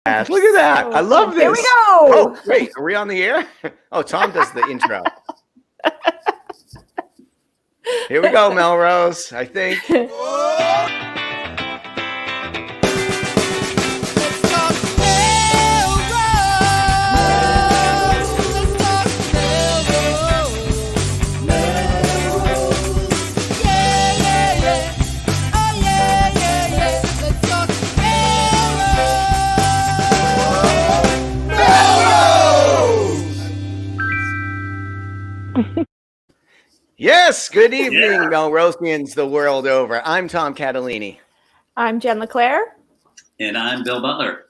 Look at that. I love this. Here we go. Oh, wait, are we on the air? Oh, Tom does the intro. Here we go, Melrose, I think. Yes, good evening, Melrosians the world over. I'm Tom Catalini. I'm Jen LeClaire. And I'm Bill Butler.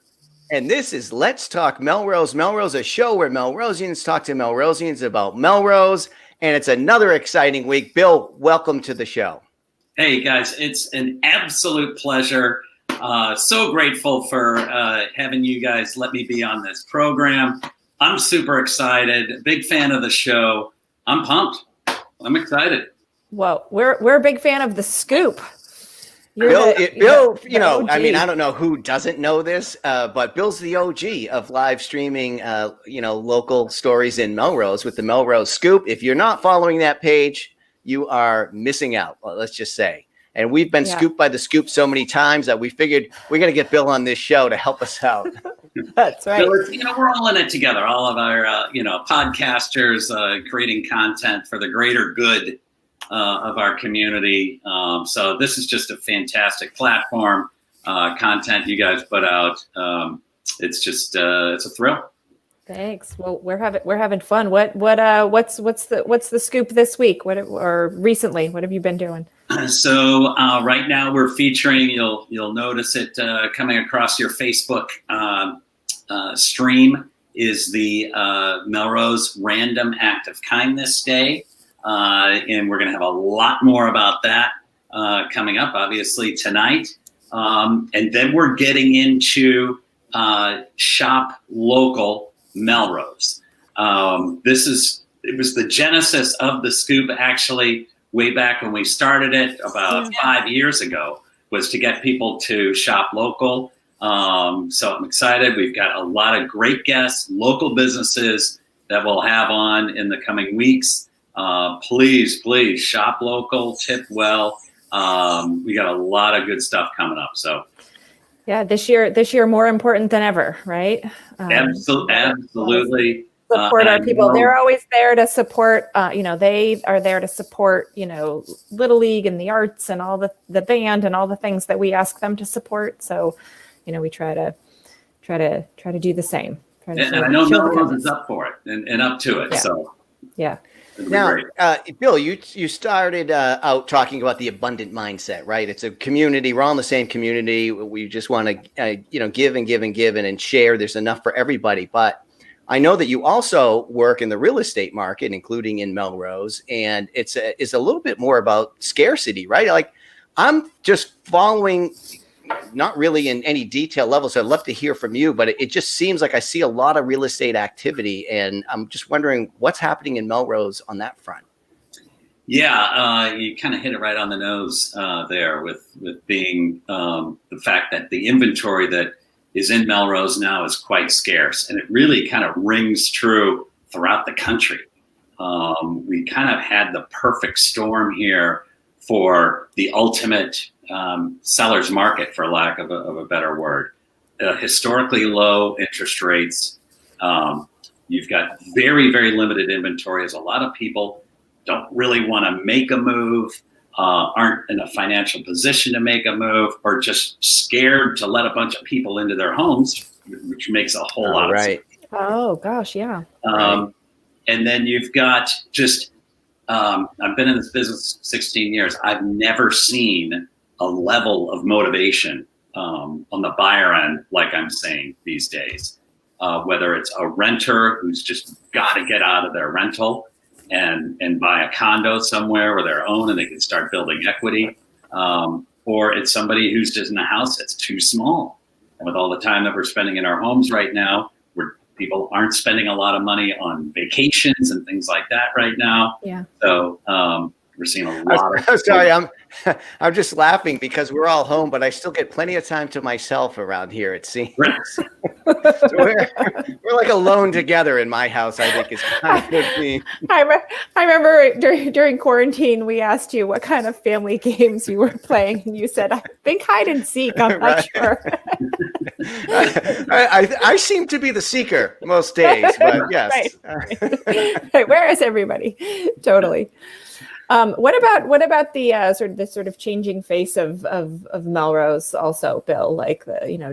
And this is Let's Talk Melrose. Melrose, a show where Melrosians talk to Melrosians about Melrose. And it's another exciting week. Bill, welcome to the show. Hey, guys, it's an absolute pleasure. So grateful for having you guys let me be on this program. I'm super excited. Big fan of the show. I'm pumped. I'm excited. Well, we're a big fan of the scoop. Bill, you know, I mean, I don't know who doesn't know this, but Bill's the OG of live streaming, local stories in Melrose with the Melrose Scoop. If you're not following that page, you are missing out, let's just say. And we've been scooped by the Scoop so many times that we figured we're going to get Bill on this show to help us out. That's right. So we're all in it together. All of our, podcasters creating content for the greater good of our community. So this is just a fantastic platform. Content you guys put out. It's just it's a thrill. Thanks. Well, we're having fun. What's the scoop this week? Or recently? What have you been doing? So right now we're featuring. You'll notice it coming across your Facebook stream is the Melrose Random Act of Kindness Day, and we're going to have a lot more about that coming up, obviously tonight, and then we're getting into Shop Local Melrose. It was the genesis of the Scoop, actually, way back when we started it about 5 years ago, was to get people to shop local. So I'm excited. We've got a lot of great guests, local businesses that we'll have on in the coming weeks. Please shop local, tip well. We got a lot of good stuff coming up. So yeah, this year more important than ever, right? Absolutely. Support our people. They're always there to support, they are there to support, Little League and the arts and all the band and all the things that we ask them to support. So, we try to do the same. And I know Melrose is up for it and up to it. Yeah. So yeah. Now, Bill, you started out talking about the abundant mindset, right? It's a community. We're all in the same community. We just want to, give and give and give and share. There's enough for everybody. But I know that you also work in the real estate market, including in Melrose, and it's a little bit more about scarcity, right? Like, I'm just following, not really in any detail level, so I'd love to hear from you, but it just seems like I see a lot of real estate activity, and I'm just wondering what's happening in Melrose on that front. Yeah, you kind of hit it right on the nose there with being the fact that the inventory that is in Melrose now is quite scarce, and it really kind of rings true throughout the country. We kind of had the perfect storm here for the ultimate seller's market, for lack of a better word. Historically low interest rates. You've got very, very limited inventory, as a lot of people don't really want to make a move, aren't in a financial position to make a move, or just scared to let a bunch of people into their homes, which makes a whole lot of sense. Oh, gosh, yeah. And then you've got just, I've been in this business 16 years. I've never seen a level of motivation on the buyer end like I'm seeing these days. Whether it's a renter who's just got to get out of their rental and buy a condo somewhere or their own, and they can start building equity, or it's somebody who's just in a house that's too small. And with all the time that we're spending in our homes right now, where people aren't spending a lot of money on vacations and things like that right now. Yeah. So We're seeing a lot of. I'm sorry, I'm just laughing because we're all home, but I still get plenty of time to myself around here, it seems. So we're like alone together in my house, I think is kind of the. I remember during quarantine, we asked you what kind of family games you were playing, and you said, "I think hide and seek." I'm not Right. sure. I seem to be the seeker most days, but yes. Right. Where is everybody? Totally. What about the sort of changing face of Melrose also, Bill? Like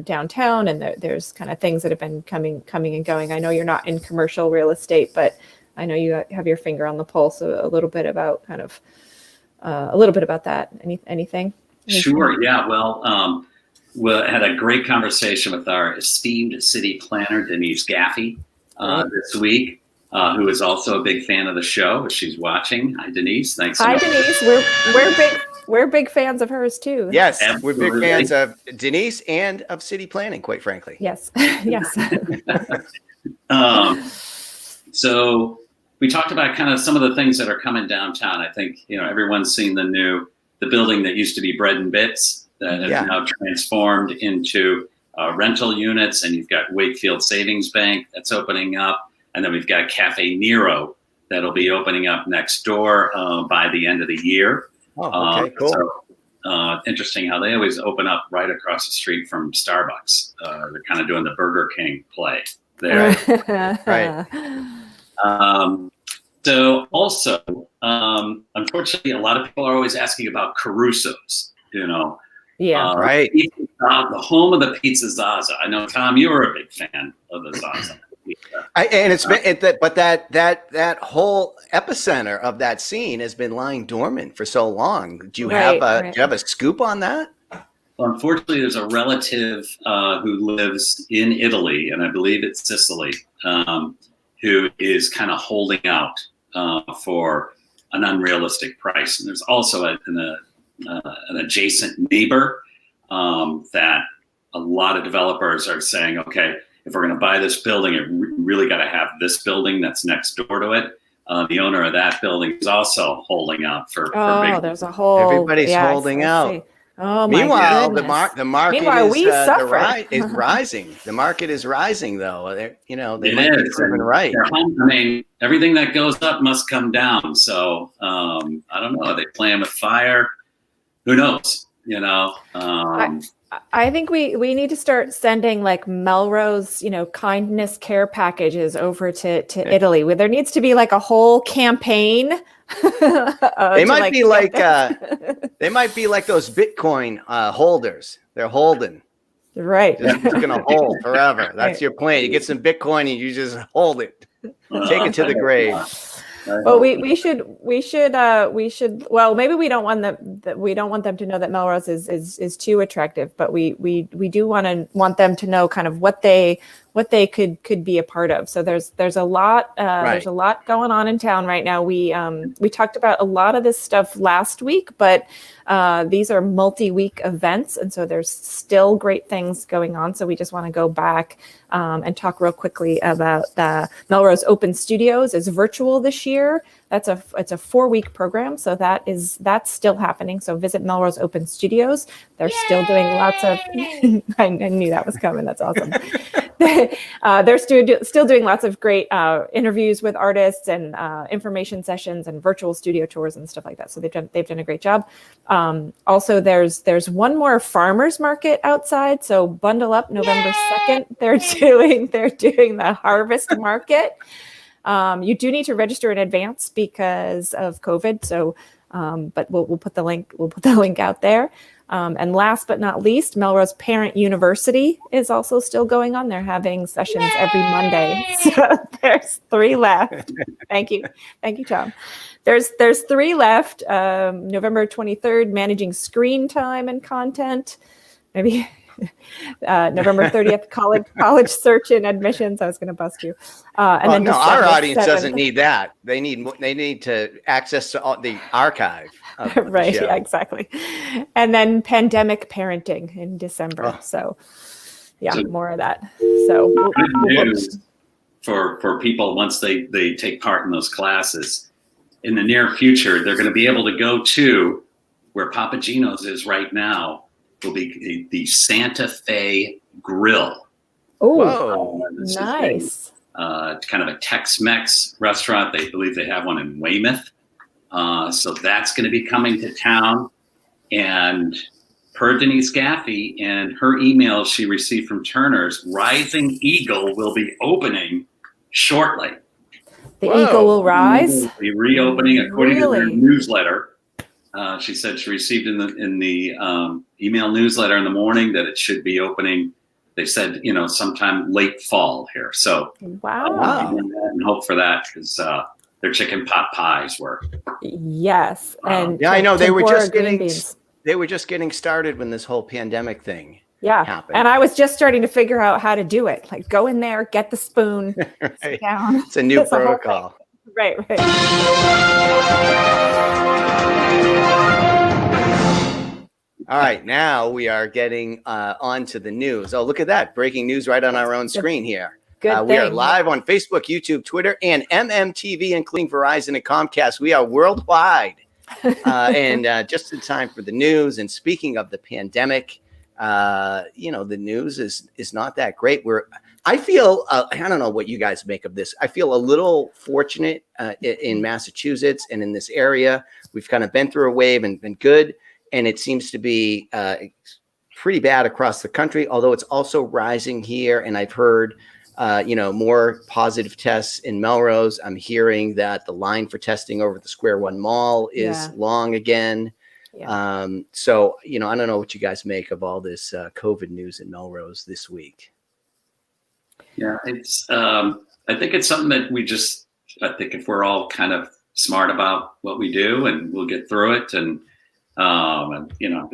downtown, and there's kind of things that have been coming and going. I know you're not in commercial real estate, but I know you have your finger on the pulse a little bit about that. Anything? Sure. Yeah. Well, we had a great conversation with our esteemed city planner, Denise Gaffey, this week, who is also a big fan of the show. She's watching. Hi, Denise. Thanks so much. Hi, Denise. We're big fans of hers too. Yes, Absolutely. we're big fans of Denise and of city planning, quite frankly. Yes. Yes. So we talked about kind of some of the things that are coming downtown. I think everyone's seen the building that used to be Bread and Bits that is now transformed into rental units, and you've got Wakefield Savings Bank that's opening up, and then we've got Cafe Nero that'll be opening up next door by the end of the year. Oh, okay, cool. So, interesting how they always open up right across the street from Starbucks. They're kind of doing the Burger King play there. Right. So also, unfortunately, a lot of people are always asking about Carusos, Yeah. Right. The home of the Pizza Zaza. I know, Tom, you were a big fan of the Zaza. And it's been that whole epicenter of that scene has been lying dormant for so long. Do you have a scoop on that? Well, unfortunately, there's a relative who lives in Italy, and I believe it's Sicily, who is kind of holding out for an unrealistic price. And there's also an adjacent neighbor that a lot of developers are saying, okay, if we're going to buy this building, it really got to have this building that's next door to it. The owner of that building is also holding out for big. There's a whole. Everybody's holding out. Oh my Meanwhile, goodness. the market is rising. The market is rising, though. They might be proven right. I mean, everything that goes up must come down. So I don't know. Are they playing with fire? Who knows? I think we need to start sending like Melrose, kindness care packages over to Italy, where there needs to be like a whole campaign. They might be like those Bitcoin holders. They're holding. Right. Just gonna hold forever. That's your plan. You get some Bitcoin and you just hold it. Take it to the grave. Well, we should. Well, maybe we don't want them to know that Melrose is too attractive, but we do want them to know kind of what they could be a part of. So there's a lot there's a lot going on in town right now. We talked about a lot of this stuff last week, but these are multi-week events, and so there's still great things going on. So we just want to go back and talk real quickly about the Melrose Open Studios is virtual this year. It's a 4-week program, so that's still happening. So visit Melrose Open Studios. They're still doing lots of. I knew that was coming. That's awesome. They're still doing lots of great interviews with artists and information sessions and virtual studio tours and stuff like that. So they've done a great job. Also, there's one more farmers market outside. So bundle up November 2nd. They're doing the harvest market. You do need to register in advance because of COVID. So, but we'll put the link out there. And last but not least, Melrose Parent University is also still going on. They're having sessions every Monday. So there's 3 left. Thank you, Tom. There's 3 left. November 23rd, managing screen time and content. Maybe November 30th, college search and admissions. I was going to bust you. And then our audience 7th. doesn't need that. They need to access to the archive. Right. Yeah, exactly. And then pandemic parenting in December. So more of that. So good news for people once they take part in those classes. in the near future, they're going to be able to go to where Papa Gino's is right now. Will be the Santa Fe Grill. Oh, Whoa. This nice. is kind of a Tex-Mex restaurant. They believe they have one in Weymouth. So that's going to be coming to town. And per Denise Gaffey and her email she received from Turner's, Rising Eagle will be opening shortly. The eagle will rise. Will be reopening according to their Really? newsletter. She said she received in the email newsletter in the morning that it should be opening. They said, sometime late fall here. So Wow. and hope for that because their chicken pot pies were. Yes. And Yeah, I know they were tempura just green beans. getting started when this whole pandemic thing Yeah. happened. And I was just starting to figure out how to do it. Like go in there, get the spoon, Right. sit down. It's a new It's a whole thing. protocol. Right. All right, now we are getting on to the news. Oh, look at that. Breaking news right on our own screen here. Good We are thing. live on Facebook, YouTube, Twitter, and MMTV, including Verizon and Comcast. We are worldwide. And just in time for the news. And speaking of the pandemic, the news is not that great. I feel, I don't know what you guys make of this. I feel a little fortunate in Massachusetts and in this area. We've kind of been through a wave and been good. And it seems to be pretty bad across the country, although it's also rising here. And I've heard, more positive tests in Melrose. I'm hearing that the line for testing over at the Square One Mall is long again. Yeah. So, I don't know what you guys make of all this COVID news in Melrose this week. Yeah, it's. I think it's something that I think if we're all kind of smart about what we do, and we'll get through it. And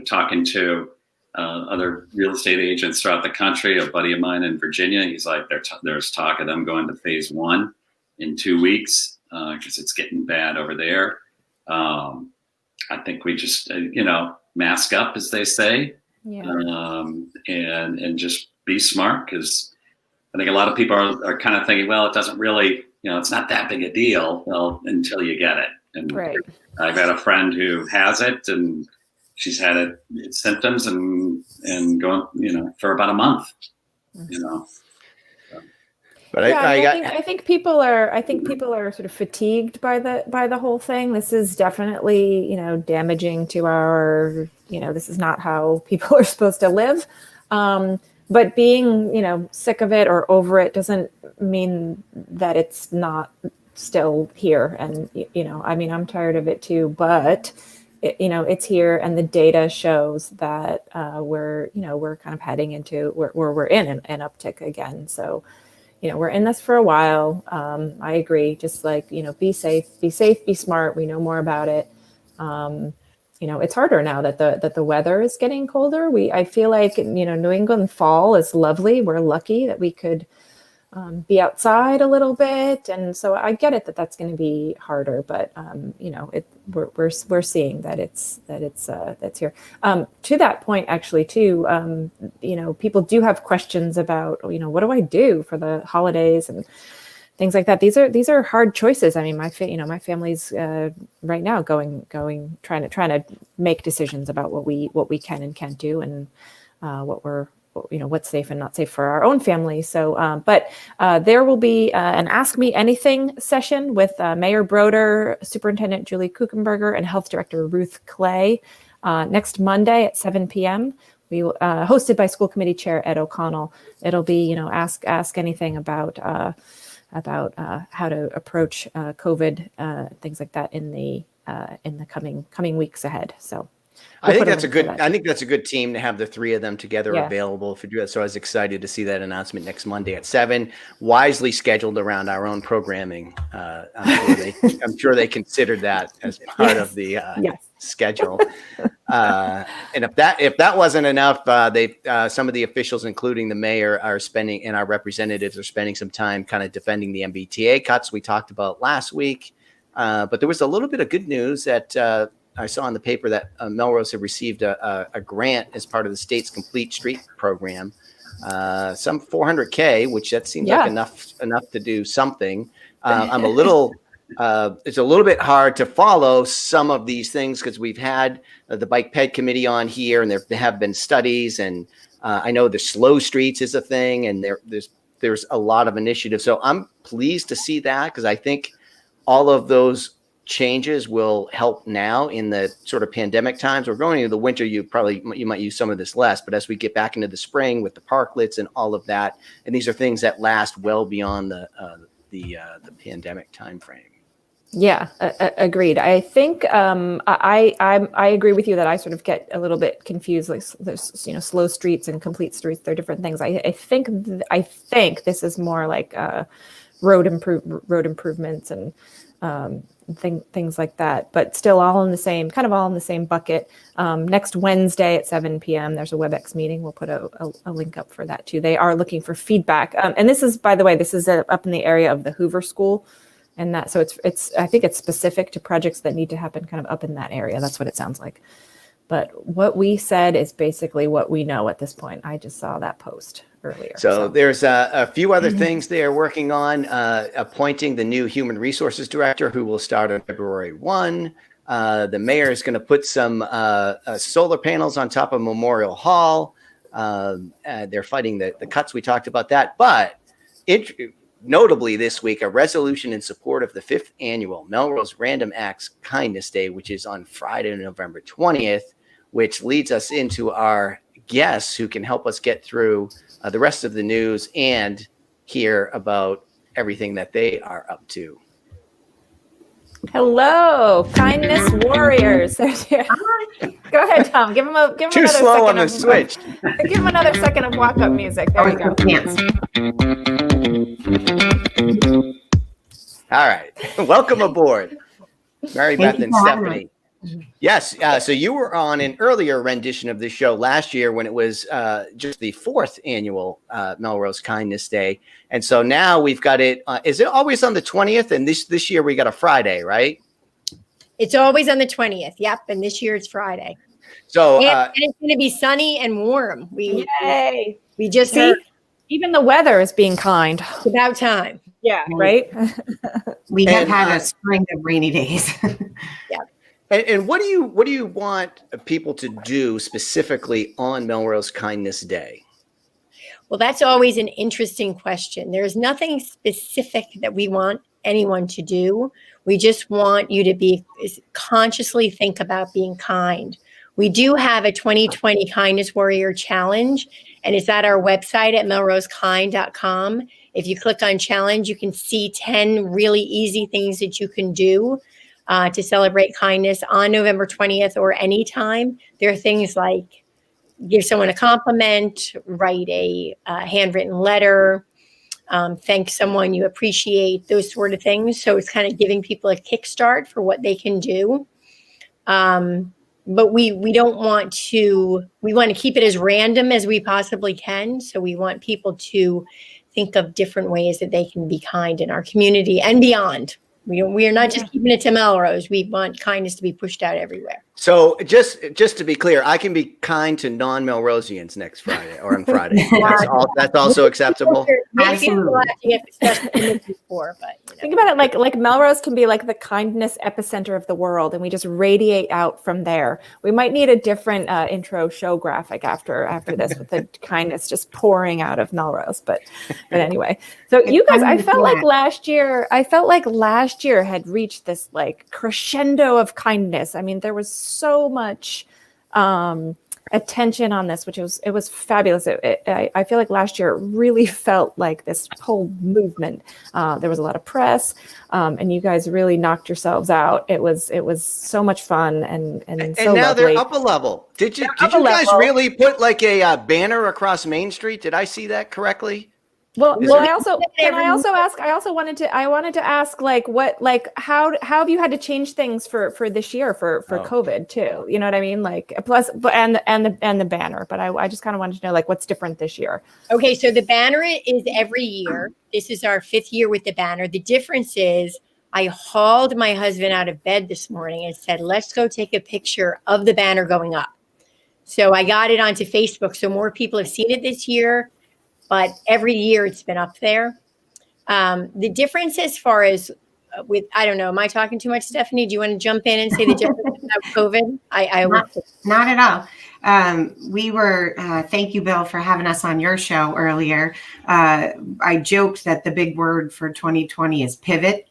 talking to other real estate agents throughout the country. A buddy of mine in Virginia, he's like, there's talk of them going to phase 1 in 2 weeks because it's getting bad over there. I think we just, mask up, as they say, and just be smart because I think a lot of people are kind of thinking, well, it doesn't really, it's not that big a deal until you get it. And Right. I've got a friend who has it and she's had symptoms and going, for about a month, But I think people are sort of fatigued by the whole thing. This is definitely, damaging to our, this is not how people are supposed to live. But being, sick of it or over it doesn't mean that it's not still here. And, I'm tired of it too, but it's here, and the data shows that we're kind of heading into where we're in an uptick again. So, we're in this for a while. I agree. Just like, be safe, be smart. We know more about it. It's harder now that the weather is getting colder. I feel like, New England fall is lovely. We're lucky that we could be outside a little bit. And so I get it that that's going to be harder, but we're seeing that it's here. To that point, actually, too, people do have questions about, what do I do for the holidays and things like that. These are hard choices. I mean, my family's right now trying to make decisions about what we can and can't do, and what's safe and not safe for our own family. So, but there will be an Ask Me Anything session with Mayor Broder, Superintendent Julie Kuchenberger, and Health Director Ruth Clay next Monday at 7 p.m. We hosted by School Committee Chair Ed O'Connell. It'll be, ask anything about how to approach COVID, things like that in the coming weeks ahead. So. I think that's a good team to have the three of them together available for that. So I was excited to see that announcement next Monday at 7, wisely scheduled around our own programming. I'm sure they considered that as part of the schedule. And if that wasn't enough, some of the officials, including the mayor, and our representatives are spending some time kind of defending the MBTA cuts we talked about last week. But there was a little bit of good news that I saw in the paper that Melrose had received a grant as part of the state's Complete Street program, some $400K, which that seems like enough to do something. I'm a little it's a little bit hard to follow some of these things because we've had the Bike Ped Committee on here, and there have been studies, and I know the slow streets is a thing, and there's a lot of initiatives. So I'm pleased to see that because I think all of those changes will help now in the sort of pandemic times. We're going into the winter. You might use some of this less, but as we get back into the spring with the parklets and all of that, and these are things that last well beyond the pandemic timeframe. Yeah, agreed. I think I agree with you that I sort of get a little bit confused. Like there's slow streets and complete streets. They're different things. I think this is more like road improvements and things like that. But still, all in the same bucket. Next Wednesday at 7 p.m. there's a WebEx meeting. We'll put a link up for that too. They are looking for feedback. And this is, by the way, up in the area of the Hoover School. And that, so I think it's specific to projects that need to happen kind of up in that area. That's what it sounds like. But what we said is basically what we know at this point. I just saw that post earlier. So there's a few other things they are working on, appointing the new human resources director who will start on February 1. The mayor is going to put some solar panels on top of Memorial Hall. They're fighting the cuts. We talked about that. But notably this week, a resolution in support of the 5th annual Melrose Random Acts Kindness Day, which is on Friday, November 20th, which leads us into our guests who can help us get through the rest of the news and hear about everything that they are up to. Hello, kindness warriors. Go ahead, Tom. Give him Too another slow second on the switch. Give him another second of walk-up music. There we go. Dance. All right. Welcome aboard, Mary Beth and Stephanie. Yes. So you were on an earlier rendition of this show last year when it was just the 4th annual Melrose Kindness Day. And so now we've got it. Is it always on the 20th? And this year we got a Friday, right? It's always on the 20th. Yep. And this year it's Friday. So and it's going to be sunny and warm. Yay. We just See, heard even the weather is being kind. it's about time. Yeah. Right. We have had a string of rainy days. Yeah. And what do you want people to do specifically on Melrose Kindness Day? Well, that's always an interesting question. There's nothing specific that we want anyone to do. We just want you to consciously think about being kind. We do have a 2020 Kindness Warrior Challenge, and it's at our website at melrosekind.com. If you click on challenge, you can see 10 really easy things that you can do to celebrate kindness on November 20th or anytime. There are things like give someone a compliment, write a handwritten letter, thank someone you appreciate, those sort of things. So it's kind of giving people a kickstart for what they can do. But we want to keep it as random as we possibly can. So we want people to think of different ways that they can be kind in our community and beyond. We are not just keeping it to Melrose. We want kindness to be pushed out everywhere. So just to be clear, I can be kind to non-Melrosians next Friday or on Friday. That's also acceptable. Maybe we'll have to get the special permission for, but Think about it like Melrose can be like the kindness epicenter of the world, and we just radiate out from there. We might need a different intro show graphic after this with the kindness just pouring out of Melrose. But anyway, so you guys, I felt like last year had reached this like crescendo of kindness. I mean, there was so much attention on this, which it was fabulous. I feel like last year it really felt like this whole movement. There was a lot of press, and you guys really knocked yourselves out. It was so much fun and so now lovely. They're up a level. Did you guys really put like a banner across Main Street? Did I see that correctly? Well, I wanted to ask how have you had to change things for this year for COVID too? You know what I mean? Like plus, and the banner. But I just kind of wanted to know like what's different this year. Okay, so the banner is every year. This is our 5th year with the banner. The difference is I hauled my husband out of bed this morning and said, "Let's go take a picture of the banner going up." So I got it onto Facebook, so more people have seen it this year. But every year it's been up there. The difference as far as with, I don't know, am I talking too much, Stephanie? Do you want to jump in and say the difference about COVID? I would. Not at all. Thank you, Bill, for having us on your show earlier. I joked that the big word for 2020 is pivot.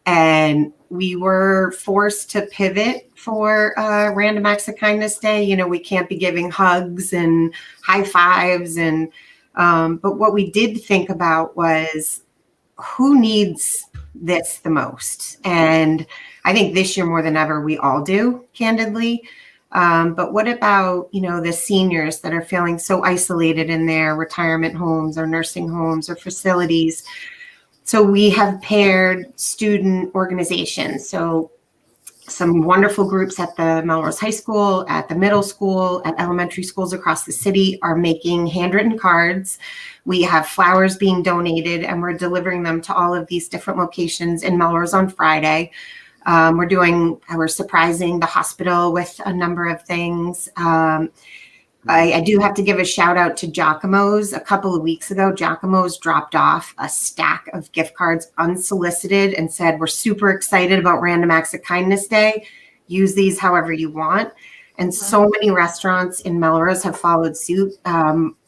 And we were forced to pivot for Random Acts of Kindness Day. You know, we can't be giving hugs and high fives. But what we did think about was who needs this the most? And I think this year more than ever, we all do, candidly. But what about, the seniors that are feeling so isolated in their retirement homes or nursing homes or facilities? So we have paired student organizations. So some wonderful groups at the Melrose High School, at the middle school, at elementary schools across the city are making handwritten cards. We have flowers being donated, and we're delivering them to all of these different locations in Melrose on Friday. We're surprising the hospital with a number of things. I do have to give a shout out to Giacomo's. A couple of weeks ago, Giacomo's dropped off a stack of gift cards unsolicited and said, we're super excited about Random Acts of Kindness Day. Use these however you want. And so many restaurants in Melrose have followed suit.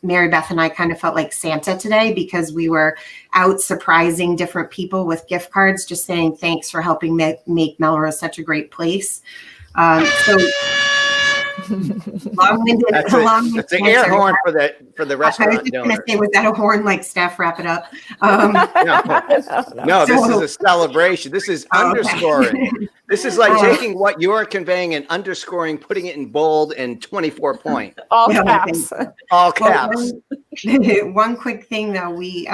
Mary Beth and I kind of felt like Santa today because we were out surprising different people with gift cards, just saying thanks for helping make Melrose such a great place. Long-winded. That's the air horn for the restaurant. I was just going to say, was that a horn? Like, Steph, wrap it up. No, this is a celebration. This is underscoring. Okay. This is like taking what you're conveying and underscoring, putting it in bold and 24 point. All caps. All caps. One quick thing though, we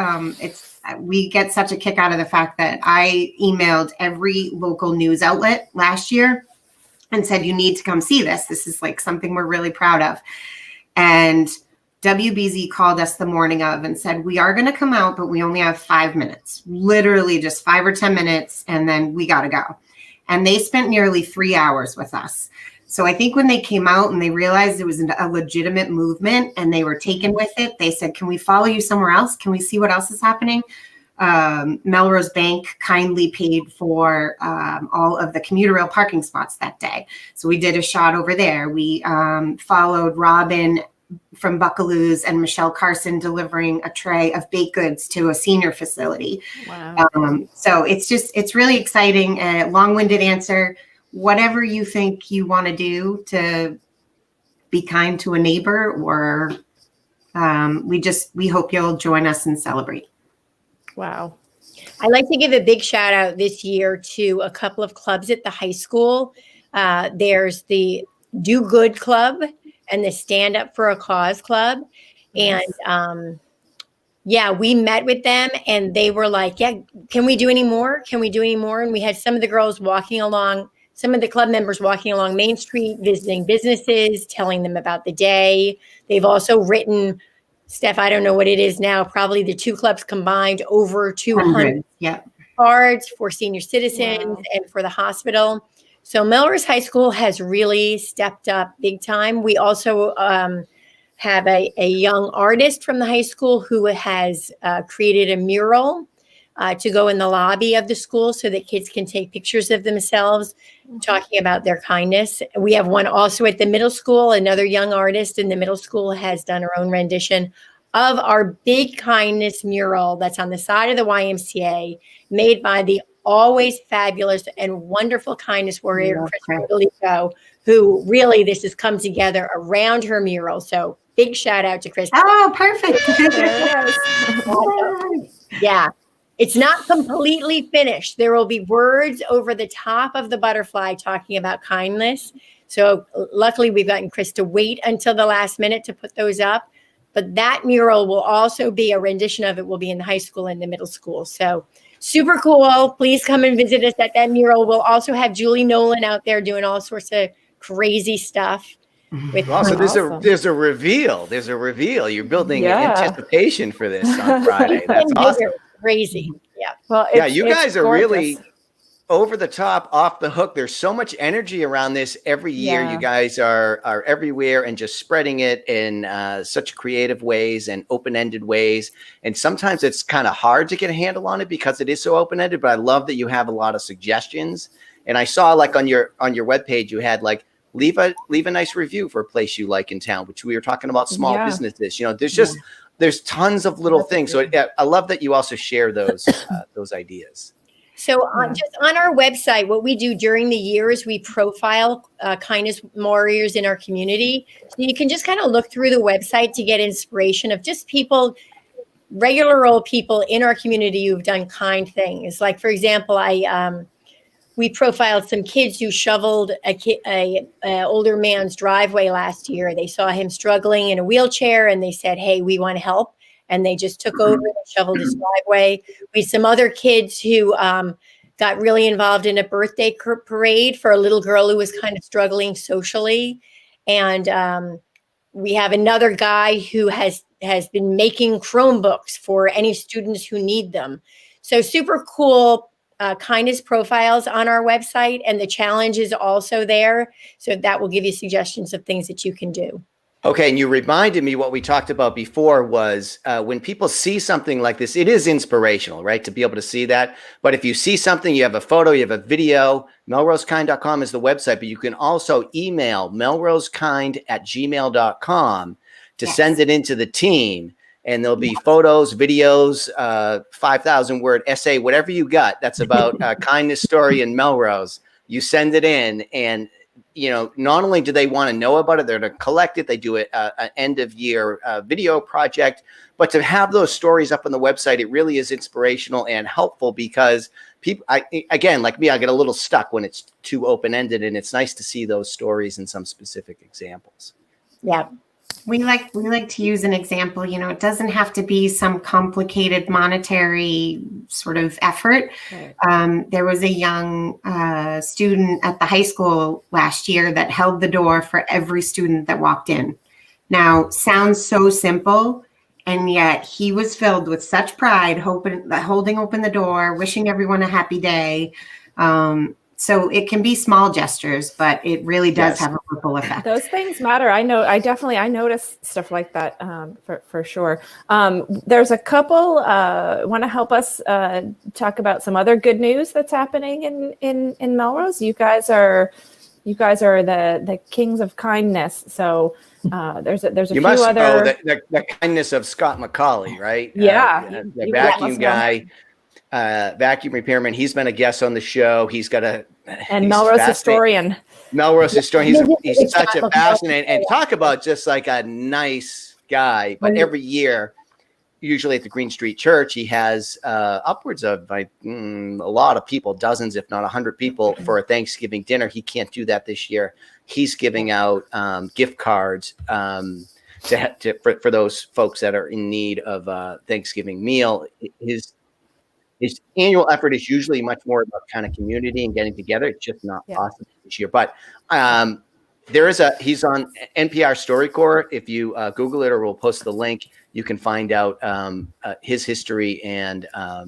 get such a kick out of the fact that I emailed every local news outlet last year and said, you need to come see this. This is like something we're really proud of. And WBZ called us the morning of and said, we are going to come out, but we only have 5 minutes, literally just 5 or 10 minutes. And then we got to go. And they spent nearly 3 hours with us. So I think when they came out and they realized it was a legitimate movement and they were taken with it, they said, can we follow you somewhere else? Can we see what else is happening? Melrose Bank kindly paid for all of the commuter rail parking spots that day. So we did a shot over there. We followed Robin from Buckaloo's and Michelle Carson delivering a tray of baked goods to a senior facility. Wow. So it's really exciting. Long-winded answer. Whatever you think you want to do to be kind to a neighbor, or we hope you'll join us and celebrate. Wow. I'd like to give a big shout out this year to a couple of clubs at the high school. There's the Do Good Club and the Stand Up for a Cause Club. Nice. And we met with them and they were like, yeah, can we do any more? Can we do any more? And we had some of the girls some of the club members walking along Main Street, visiting businesses, telling them about the day. They've also written, Steph, I don't know what it is now, probably the two clubs combined, over 200 cards for senior citizens and for the hospital. So Melrose High School has really stepped up big time. We also have a young artist from the high school who has created a mural to go in the lobby of the school so that kids can take pictures of themselves talking about their kindness. We have one also at the middle school. Another young artist in the middle school has done her own rendition of our big kindness mural that's on the side of the YMCA, made by the always fabulous and wonderful kindness warrior, Chris Rodolico, who really this has come together around her mural. So big shout out to Chris. Oh, perfect. Yeah. It's not completely finished. There will be words over the top of the butterfly talking about kindness. So luckily we've gotten Chris to wait until the last minute to put those up. But that mural will also be a rendition of it will be in the high school and the middle school. So super cool. Please come and visit us at that mural. We'll also have Julie Nolan out there doing all sorts of crazy stuff. So there's a reveal. There's a reveal. You're building anticipation for this on Friday. That's awesome. Crazy. Yeah. Well, you guys are gorgeous. really over the top, off the hook. There's so much energy around this every year. Yeah. You guys are everywhere and just spreading it in such creative ways and open-ended ways. And sometimes it's kind of hard to get a handle on it because it is so open-ended. But I love that you have a lot of suggestions. And I saw like on your webpage, you had like leave a nice review for a place you like in town, which we were talking about small businesses. You know, there's just there's tons of little things. So I love that you also share those ideas. So just on our website, what we do during the year is we profile kindness warriors in our community. So you can just kind of look through the website to get inspiration of just people, regular old people in our community who've done kind things. Like, for example, we profiled some kids who shoveled a older man's driveway last year. They saw him struggling in a wheelchair and they said, hey, we want to help. And they just took over and shoveled his driveway. We had some other kids who got really involved in a birthday parade for a little girl who was kind of struggling socially. And we have another guy who has been making Chromebooks for any students who need them. So super cool kindness profiles on our website. And the challenge is also there. So that will give you suggestions of things that you can do. Okay, and you reminded me what we talked about before was when people see something like this, it is inspirational, right, to be able to see that. But if you see something, you have a photo, you have a video, melrosekind.com is the website, but you can also email melrosekind@gmail.com to send it into the team. And there'll be photos, videos, 5,000-word essay, whatever you got that's about a kindness story in Melrose. You send it in, and you know, not only do they want to know about it, they're going to collect it. They do an end of year video project, but to have those stories up on the website, it really is inspirational and helpful because people, again, like me, I get a little stuck when it's too open-ended, and it's nice to see those stories and some specific examples. Yeah. We like to use an example, you know, it doesn't have to be some complicated monetary sort of effort. Right. There was a young student at the high school last year that held the door for every student that walked in. Now, sounds so simple, and yet he was filled with such pride, holding open the door, wishing everyone a happy day. So it can be small gestures, but it really does have a ripple effect. Those things matter. I notice stuff like that for sure. There's a couple want to help us talk about some other good news that's happening in Melrose. You guys are the kings of kindness. So there's a few other. The kindness of Scott McCauley, right? Yeah, the vacuum guy. Vacuum repairman. He's been a guest on the show. He's Melrose historian. Melrose historian. He's such a fascinating, and talk about just like a nice guy. But every year, usually at the Green Street Church, he has upwards of a lot of people, dozens, if not 100 people for a Thanksgiving dinner. He can't do that this year. He's giving out gift cards for those folks that are in need of a Thanksgiving meal. His annual effort is usually much more about kind of community and getting together. It's just not possible this year. But he's on NPR StoryCorps. If you Google it, or we'll post the link, you can find out his history and a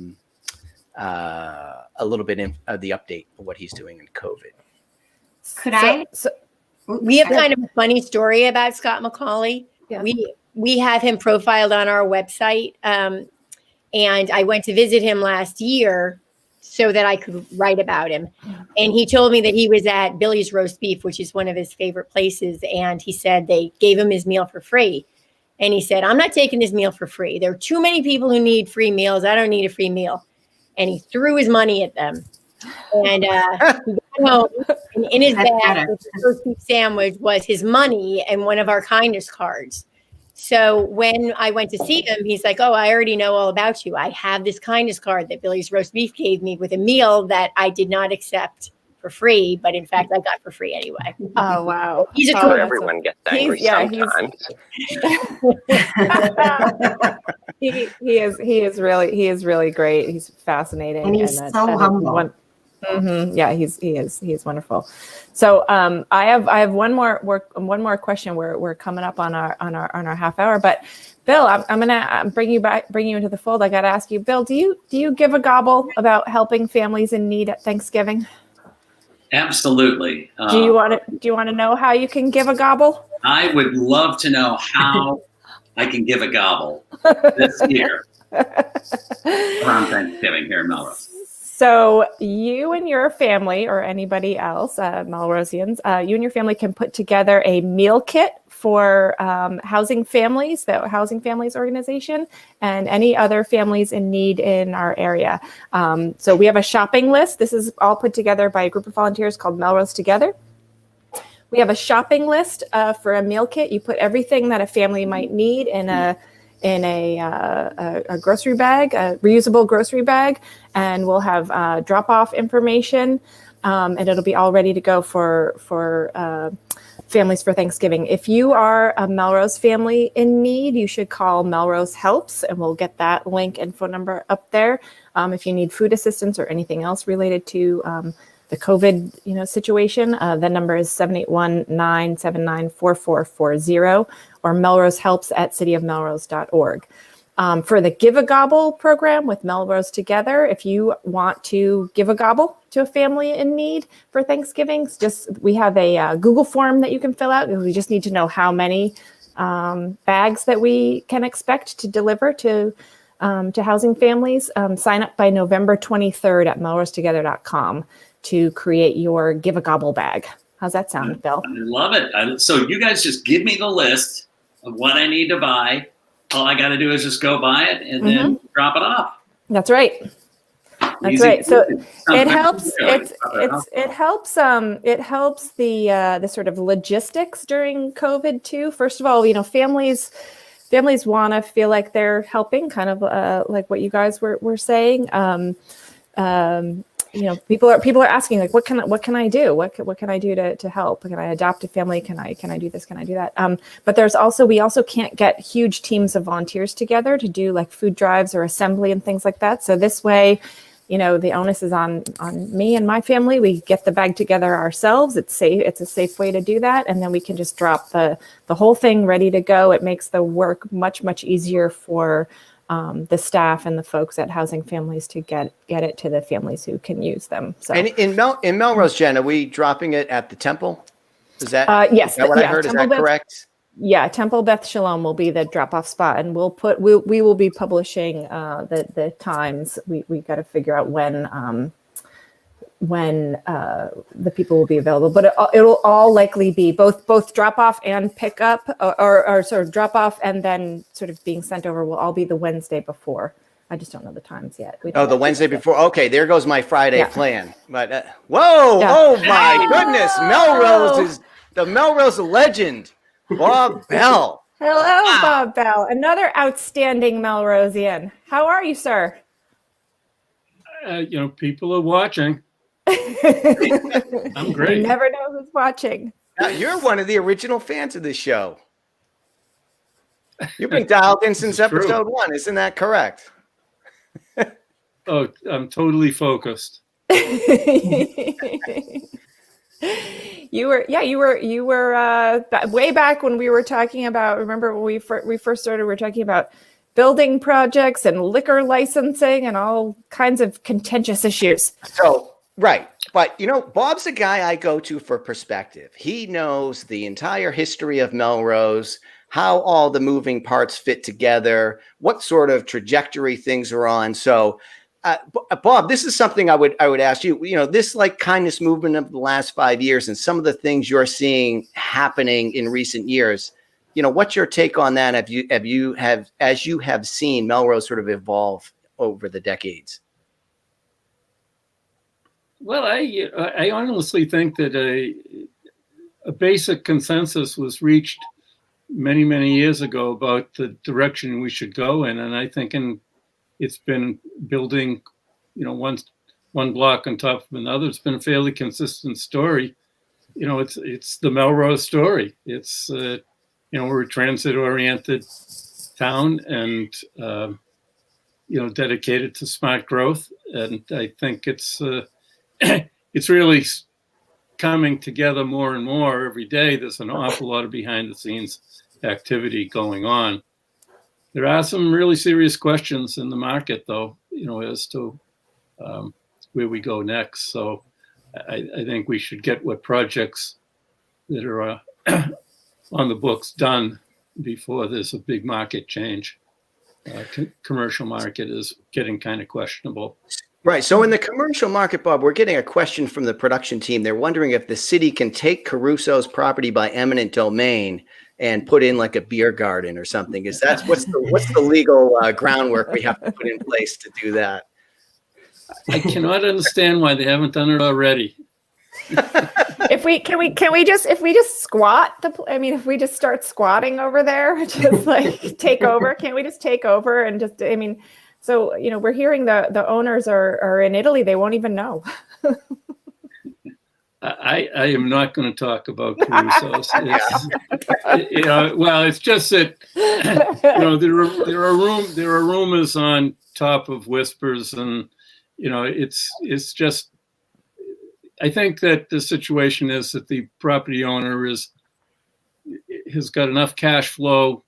little bit of the update of what he's doing in COVID. We have kind of a funny story about Scott McCauley. Yeah. We have him profiled on our website. And I went to visit him last year so that I could write about him. And he told me that he was at Billy's Roast Beef, which is one of his favorite places. And he said they gave him his meal for free. And he said, I'm not taking this meal for free. There are too many people who need free meals. I don't need a free meal. And he threw his money at them. And he got home, and in his bag, with the roast beef sandwich was his money and one of our kindness cards. So when I went to see him, he's like, oh, I already know all about you. I have this kindness card that Billy's Roast Beef gave me with a meal that I did not accept for free, but in fact, I got for free anyway. Oh, wow. He's a cool. Everyone gets angry sometimes. He is really great. He's fascinating. And he's so humble. Yeah, he is wonderful. So I have one more question. We're coming up on our half hour, but Bill, I'm gonna bring you into the fold. I got to ask you, Bill, do you give a gobble about helping families in need at Thanksgiving? Absolutely. Do you want to know how you can give a gobble? I would love to know how I can give a gobble this year around Thanksgiving here in Melrose. So you and your family, or anybody else, Melrosians, you and your family can put together a meal kit for Housing Families, the Housing Families organization, and any other families in need in our area. So we have a shopping list. This is all put together by a group of volunteers called Melrose Together. We have a shopping list for a meal kit. You put everything that a family might need in a grocery bag, a reusable grocery bag, and we'll have drop-off information, and it'll be all ready to go for families for Thanksgiving. If you are a Melrose family in need, you should call Melrose Helps, and we'll get that link and phone number up there. If you need food assistance or anything else related to the COVID situation, the number is 781-979-4440 or Melrose Helps at cityofmelrose.org. For the Give a Gobble program with Melrose Together, if you want to give a gobble to a family in need for Thanksgiving, we have a Google form that you can fill out. We just need to know how many bags that we can expect to deliver to housing families. Sign up by November 23rd at melrosetogether.com to create your Give a Gobble bag. How's that sound, Bill? I love it. So you guys just give me the list of what I need to buy. All I got to do is just go buy it and then drop it off. That's right. That's Easy. right. So it helps. It helps the sort of logistics during COVID too. First of all, families want to feel like they're helping, kind of like what you guys were saying. People are asking, like, what can I do? What can I do to help? Can I adopt a family? Can I do this? Can I do that? But we also can't get huge teams of volunteers together to do like food drives or assembly and things like that. So this way, the onus is on me and my family. We get the bag together ourselves. It's safe. It's a safe way to do that. And then we can just drop the whole thing ready to go. It makes the work much, much easier for the staff and the folks at Housing Families to get it to the families who can use them. So, and in Melrose, Jen, are we dropping it at the temple? Is that yes? Is that what I heard? Temple is that correct? Yeah, Temple Beth Shalom will be the drop-off spot, and we will be publishing the times. We got to figure out when the people will be available, but it'll all likely be both drop off and pick up, or sort of drop off and then sort of being sent over will all be the Wednesday before. I just don't know the times yet. The Wednesday before. Okay, there goes my Friday plan. But whoa! Yeah. Oh my goodness! Melrose is the Melrose legend, Bob Bell. Hello, Bob Bell, another outstanding Melrosian. How are you, sir? People are watching. I'm great. You never know who's watching. You're one of the original fans of this show. You've been dialed in since episode 1. Isn't that correct? Oh, I'm totally focused. You were way back when we were talking about, remember when we first started, we were talking about building projects and liquor licensing and all kinds of contentious issues. So, right. But, Bob's the guy I go to for perspective. He knows the entire history of Melrose, how all the moving parts fit together, what sort of trajectory things are on. So, Bob, this is something I would ask you. This like kindness movement of the last 5 years and some of the things you're seeing happening in recent years. What's your take on that? As you have seen Melrose sort of evolve over the decades? Well, I honestly think that a basic consensus was reached many, many years ago about the direction we should go in, and I think it's been building, one block on top of another. It's been a fairly consistent story. It's the Melrose story. It's we're a transit-oriented town and dedicated to smart growth, and I think it's it's really coming together more and more every day. There's an awful lot of behind the scenes activity going on. There are some really serious questions in the market, though, as to where we go next. So I think we should get what projects that are on the books done before there's a big market change. Commercial market is getting kind of questionable. Right. So in the commercial market, Bob, we're getting a question from the production team. They're wondering if the city can take Caruso's property by eminent domain and put in like a beer garden or something. What's the legal groundwork we have to put in place to do that? I cannot understand why they haven't done it already. If we just squat if we just start squatting over there, just like take over, can't we just take over and just, so, we're hearing the owners are in Italy. They won't even know. I am not going to talk about Carusos. It's just that, there are rumors on top of whispers, and, it's just, I think that the situation is that the property owner has got enough cash flow.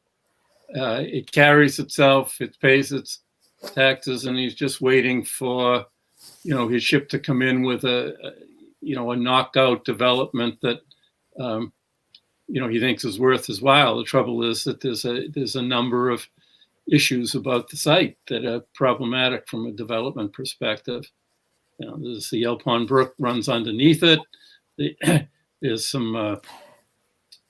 It carries itself, it pays its taxes, and he's just waiting for, his ship to come in with a knockout development that, he thinks is worth his while. The trouble is that there's a number of issues about the site that are problematic from a development perspective. There's the Elpon Brook runs underneath it. There's some,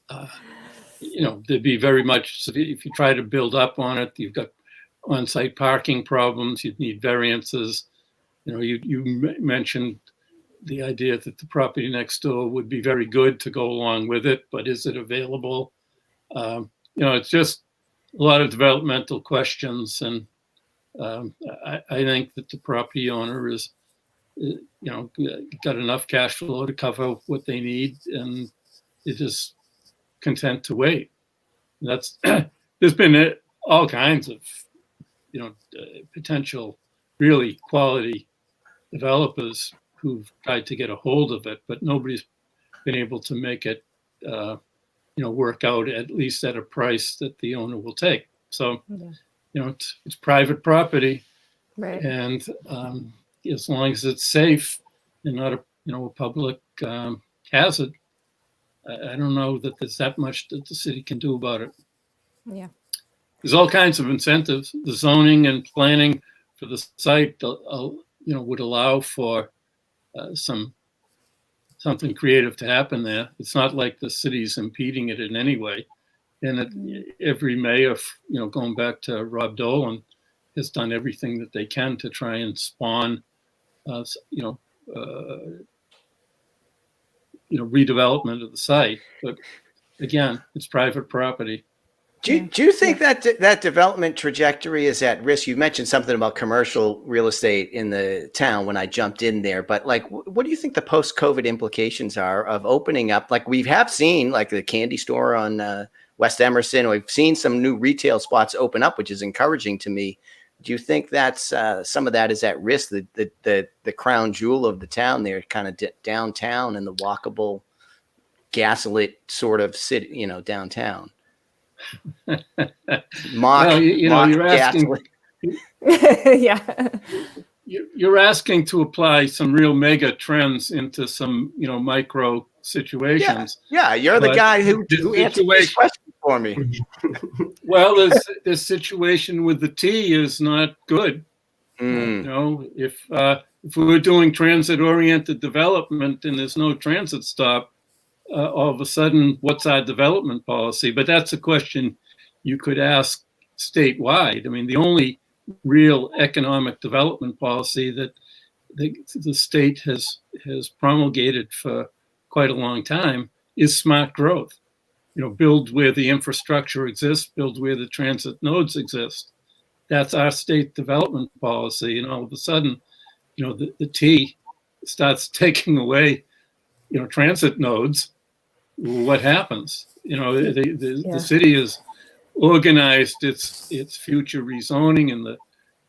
there'd be very much, if you try to build up on it, you've got on-site parking problems, you'd need variances. You mentioned the idea that the property next door would be very good to go along with it, but is it available? It's just a lot of developmental questions, and I think that the property owner is, got enough cash flow to cover what they need, and is just content to wait. That's there's been all kinds of potential really quality developers who've tried to get a hold of it, but nobody's been able to make it work out, at least at a price that the owner will take. So it's private property, right? And as long as it's safe and not a public hazard, I don't know that there's that much that the city can do about it. Yeah. There's all kinds of incentives. The zoning and planning for the site, would allow for something creative to happen there. It's not like the city's impeding it in any way. And every mayor, going back to Rob Dolan, has done everything that they can to try and spawn, redevelopment of the site. But again, it's private property. Do you think that development trajectory is at risk? You mentioned something about commercial real estate in the town when I jumped in there, but like, what do you think the post-COVID implications are of opening up? Like we have seen, like the candy store on West Emerson. We've seen some new retail spots open up, which is encouraging to me. Do you think that's some of that is at risk? The crown jewel of the town there, kind of downtown, and the walkable, gaslit sort of city, downtown. You're asking. Yeah. You're asking to apply some real mega trends into some, micro situations. Yeah, you're the guy who answered this question for me. Well, this situation with the T is not good. If we were doing transit-oriented development and there's no transit stop, all of a sudden, what's our development policy? But that's a question you could ask statewide. I mean, the only real economic development policy that the state has promulgated for quite a long time is smart growth. Build where the infrastructure exists, build where the transit nodes exist. That's our state development policy. And all of a sudden, the T starts taking away, transit nodes. What happens? The city has organized its future rezoning and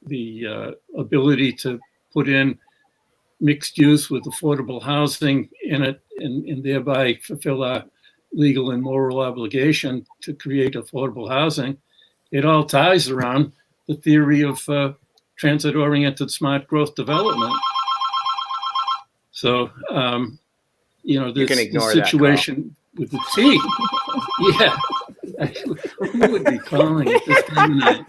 the ability to put in mixed use with affordable housing in it, and thereby fulfill our legal and moral obligation to create affordable housing. It all ties around the theory of transit-oriented smart growth development. So, this situation with the T. Yeah. Who would be calling at this time of night?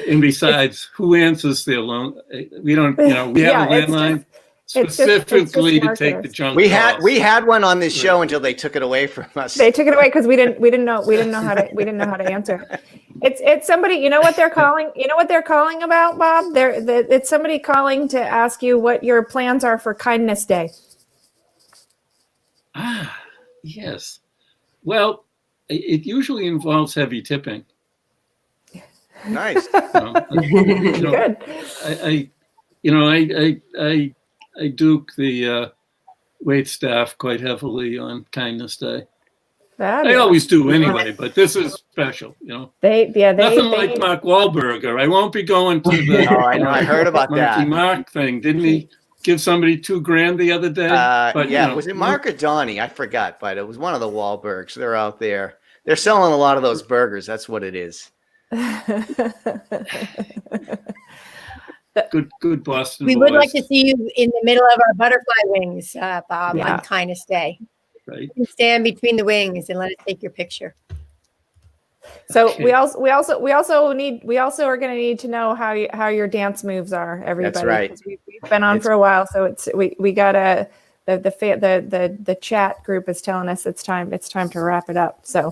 And besides, who answers their loan? We don't, we have a landline specifically to take the junk calls. We had one on this show until they took it away from us. They took it away because we didn't know how to answer. It's somebody. You know what they're calling? You know what they're calling about, Bob? It's somebody calling to ask you what your plans are for Kindness Day. Ah, yes. Well, it usually involves heavy tipping. Nice. Good. I duke the wait staff quite heavily on Kindness Day. I always do anyway, but this is special, Nothing like Mark Wahlberger. I won't be going to the I heard about that. Mark thing. Didn't he give somebody $2,000 the other day? Was it Mark or Donnie? I forgot, but it was one of the Wahlbergs. They're out there. They're selling a lot of those burgers. That's what it is. Good Boston. We would like to see you in the middle of our butterfly wings, Bob, on Kindness Day. Right. You can stand between the wings and let us take your picture. So we also are going to need to know how your dance moves are, everybody. That's right. 'Cause we've been on for a while, so we gotta the chat group is telling us it's time to wrap it up. So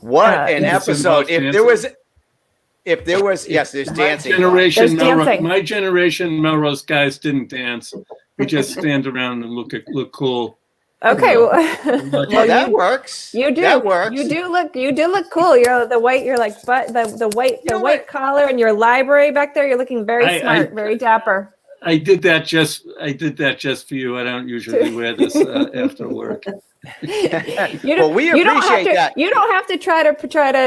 what an episode! If there was yes, there's dancing. My generation Melrose guys didn't dance. We just stand around and look cool. Okay, well, that works. You do. That works. You do look cool. You're the white white collar and your library back there. You're looking very smart, very dapper. I did that just for you. I don't usually wear this after work. We appreciate that. You don't have to try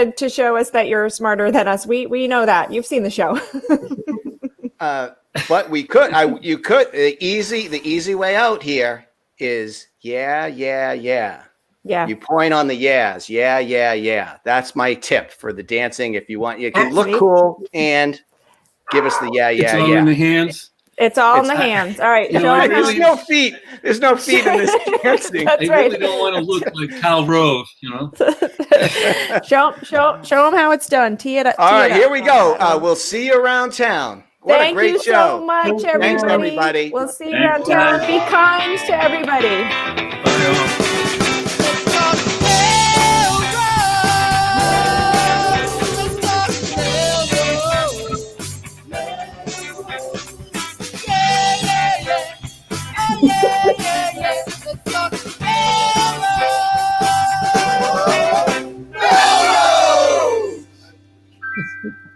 to show us that you're smarter than us. We know that. You've seen the show. But we could. You could. The easy way out here is yeah. You point on the yeahs. Yeah. That's my tip for the dancing. If you want, you can look cool and give us the yeah. It's all in the hands. It's all in the hands. All right. There's no feet. There's no feet in this dancing. I really don't want to look like Cal Rove, Show them how it's done. Tee it up. All right, here we go. We'll see you around town. What a great show. Thank you so much, everybody. Thanks, everybody. We'll see you around town. Be kind to everybody. Bye. Yeah.